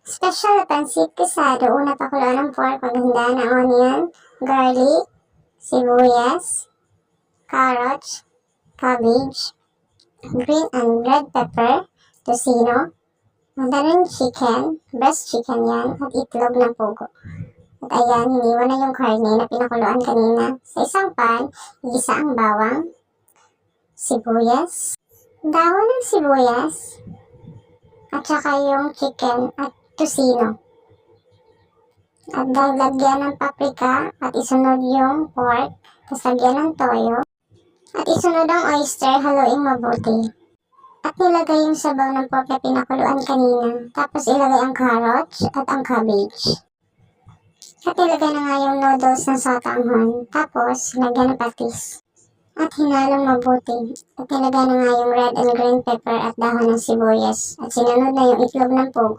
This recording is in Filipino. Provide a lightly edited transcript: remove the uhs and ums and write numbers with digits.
Special na pansit kasado. Una pakuluan ng pork, maghanda ng onion, garlic, sibuyas, carrots, cabbage, green and red pepper, tocino, handa rin chicken, breast chicken yan, at itlog ng pugo. At ayan, hiniwa na yung karne na pinakuluan kanina. Sa isang pan, igisa ang bawang, sibuyas, dahon ng sibuyas, at saka yung chicken at tocino. At lagyan ng paprika at isunod yung pork, tapos lagyan ng toyo. At isunod ang oyster, haluin mabuti. At nilagay yung sabaw ng pork na pinakuluan kanina. Tapos ilagay ang carrots at ang cabbage. At ilagay na nga yung noodles na sotanghon. Tapos lagyan ng patis. At hinalong mabuti. At nilagay na nga yung red and green pepper at dahon ng sibuyas. At sinunod na yung itlog ng pugo.